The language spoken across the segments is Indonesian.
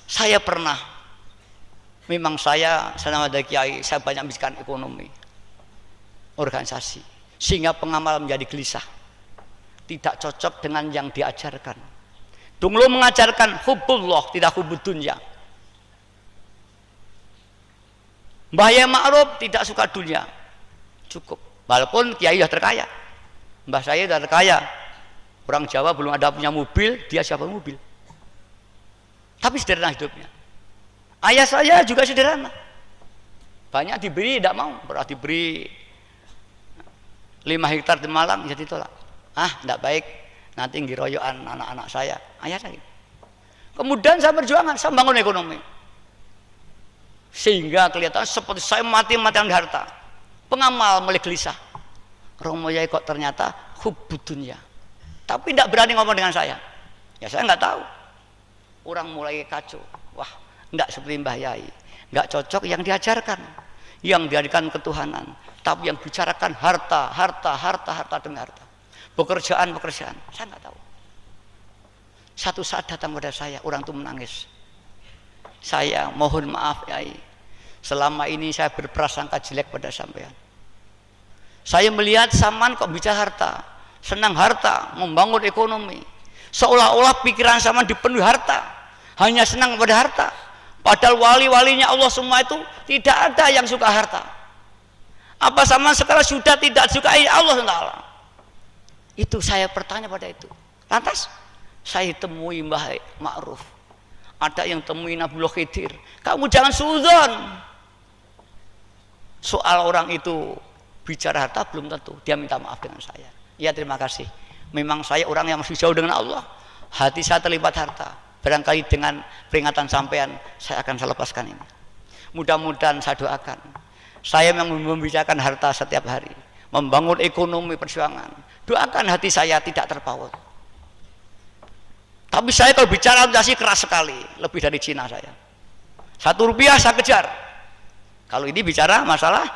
Saya pernah, memang saya selama ada kiai, saya banyak bisikan ekonomi, organisasi, sehingga pengamal menjadi gelisah, tidak cocok dengan yang diajarkan. Dulu mengajarkan hubbullah, tidak hubbud dunya. Mbah Yai Ma'ruf tidak suka dunia, cukup. Walaupun kiai sudah terkaya, mbah saya sudah terkaya. Orang Jawa belum ada punya mobil, dia siapa mobil. Tapi sederhana hidupnya. Ayah saya juga sederhana. Banyak diberi, tidak mau. Pernah diberi 5 hektar di Malang, jadi tolak. Tidak baik, nanti ngiroyokan anak-anak saya. Ayah saya. Kemudian saya berjuangan, saya bangun ekonomi. Sehingga kelihatan seperti saya mati-matian di harta. Pengamal mulai gelisah. Romo Yai kok ternyata hubbud dunya. Tapi tidak berani ngomong dengan saya. Ya saya nggak tahu. Orang mulai kacau. Wah, nggak seperti Mbah Yai. Nggak cocok yang diajarkan. Yang diajarkan ketuhanan. Tapi yang bicarakan harta, harta, harta, harta demi harta. Pekerjaan, pekerjaan. Saya nggak tahu. Satu saat datang pada saya, orang itu menangis. Saya mohon maaf Yai. Selama ini saya berprasangka jelek pada sampean. Saya melihat saman kok bicara harta, senang harta, membangun ekonomi. Seolah-olah pikiran saman dipenuhi harta. Hanya senang pada harta. Padahal wali-walinya Allah semua itu tidak ada yang suka harta. Apa sama sekarang sudah tidak sukai Allah SWT? Itu saya bertanya pada itu. Lantas saya temui Mbah Ma'ruf. Ada yang temui Nabiullah Khidir. Kamu jangan suudzon. Soal orang itu bicara harta belum tentu dia minta maaf dengan saya. Ya terima kasih. Memang saya orang yang masih jauh dengan Allah. Hati saya terlibat harta. Barangkali dengan peringatan sampean saya akan saya lepaskan ini. Mudah-mudahan saya doakan. Saya memang membicarakan harta setiap hari, membangun ekonomi perjuangan. Doakan hati saya tidak terpaut. Tapi saya kalau bicara organisasi keras sekali, lebih dari Cina saya. 1 rupiah saya kejar. Kalau ini bicara masalah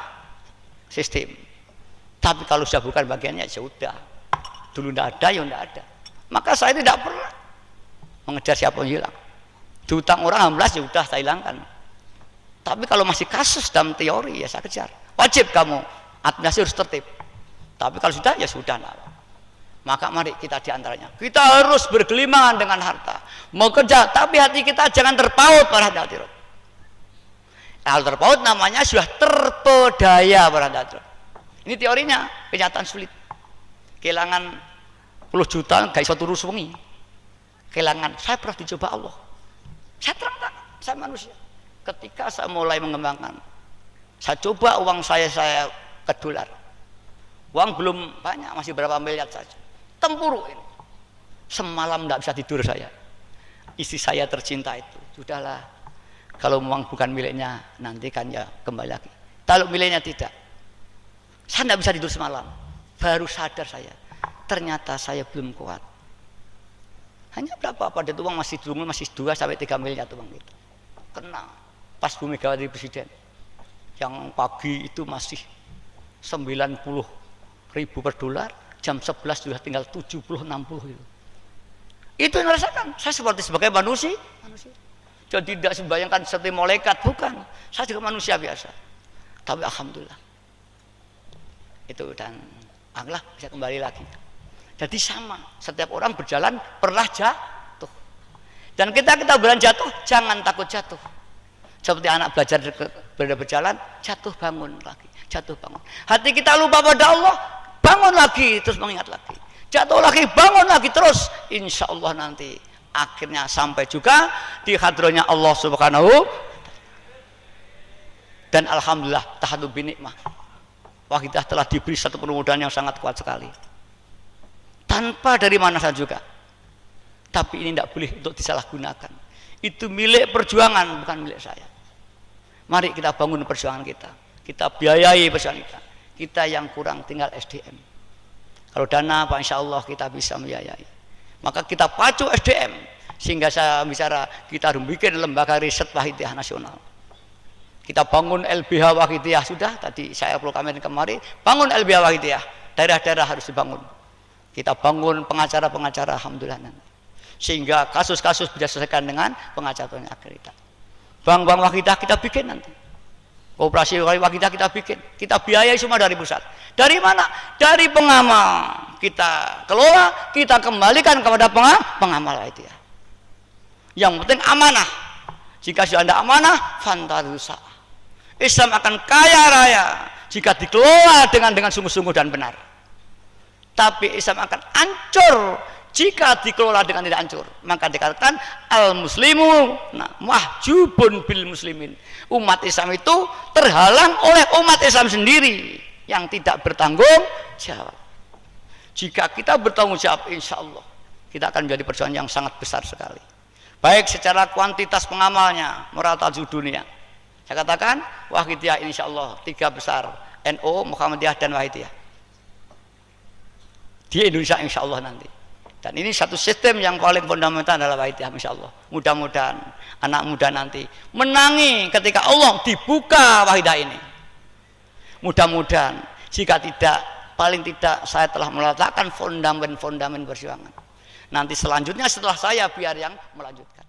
sistem. Tapi kalau sudah bukan bagiannya, ya sudah. Dulu tidak ada, ya tidak ada. Maka saya tidak pernah mengejar siapa yang hilang. Diutang orang 16 ya sudah saya hilangkan. Tapi kalau masih kasus dalam teori ya saya kejar. Wajib kamu administrasi harus tertib. Tapi kalau sudah ya sudah. Maka mari kita diantaranya kita harus bergelimangan dengan harta, mau kerja, tapi hati kita jangan terpaut pada hati. Kalau terpaut namanya sudah terpedaya pada hati. Ini teorinya, kenyataan sulit. Kehilangan puluh juta gak bisa turu wengi. Kehilangan, saya pernah dicoba Allah. Saya terang-terang, saya manusia. Ketika saya mulai mengembangkan, saya coba uang saya ke dolar. Uang belum banyak, masih berapa miliar saja. Tempuruk ini. Semalam tidak bisa tidur saya. Istri saya tercinta itu, sudahlah. Kalau uang bukan miliknya, nanti kan ya kembali lagi. Kalau miliknya tidak, saya tidak bisa tidur semalam. Baru sadar saya, ternyata saya belum kuat. Hanya berapa pada itu uang masih 2 sampai 3 miliar uang itu. Kena pas Bu Megawati Presiden. Yang pagi itu masih 90.000 per dolar, jam 11 sudah tinggal 70-60 itu. Itu yang merasakan. Saya sebagai manusia. Jadi tidak sembayangkan seperti malaikat, bukan. Saya juga manusia biasa. Tapi alhamdulillah. Itu dan Allah bisa kembali lagi. Jadi sama, setiap orang berjalan pernah jatuh. Dan kita berjalan jatuh, jangan takut jatuh. Seperti anak belajar berjalan, jatuh bangun lagi, jatuh bangun. Hati kita lupa pada Allah, bangun lagi, terus mengingat lagi. Jatuh lagi, bangun lagi terus. Insya Allah nanti akhirnya sampai juga di hadronya Allah Subhanahu. Dan alhamdulillah tahadu binikmah. Wahidah telah diberi satu permudahan yang sangat kuat sekali. Tanpa dari mana saja juga. Tapi ini tidak boleh untuk disalahgunakan. Itu milik perjuangan, bukan milik saya. Mari kita bangun perjuangan kita. Kita biayai perjuangan kita. Kita yang kurang tinggal SDM. Kalau dana, Pak, insya Allah kita bisa membiayai. Maka kita pacu SDM. Sehingga saya bicara, kita harus bikin lembaga riset Wahidiyah nasional. Kita bangun LBH Wahidiyah, sudah tadi saya proklamirkan kemarin, bangun LBH Wahidiyah. Daerah-daerah harus dibangun. Kita bangun pengacara-pengacara, alhamdulillah. sehingga kasus-kasus bisa diselesaikan dengan pengacara akreditasi. Bank-bank wakidah kita bikin nanti, koperasi wakidah kita bikin, kita biayai semua dari pusat. Dari mana? Dari pengamal kita kelola, kita kembalikan kepada pengamal itu ya. Yang penting amanah. Jika sudah ada amanah, fantarusa. Islam akan kaya raya jika dikelola dengan sungguh-sungguh dan benar. Tapi Islam akan hancur jika dikelola dengan tidak hancur. Maka dikatakan al muslimu mahjubun bil muslimin. Umat Islam itu terhalang oleh umat Islam sendiri yang tidak bertanggung jawab. Jika kita bertanggung jawab, insya Allah kita akan menjadi perjuangan yang sangat besar sekali. Baik secara kuantitas pengamalnya merata dunia. Saya katakan Wahidiyah insya Allah 3 besar, NU, Muhammadiyah dan Wahidiyah di Indonesia insya Allah nanti. Dan ini satu sistem yang paling fundamental adalah Wahidiyah insya Allah. Mudah-mudahan anak muda nanti menangi ketika Allah dibuka Wahidiyah ini. Mudah-mudahan jika tidak, paling tidak saya telah meletakkan fondamen perjuangan. Nanti selanjutnya setelah saya biar yang melanjutkan.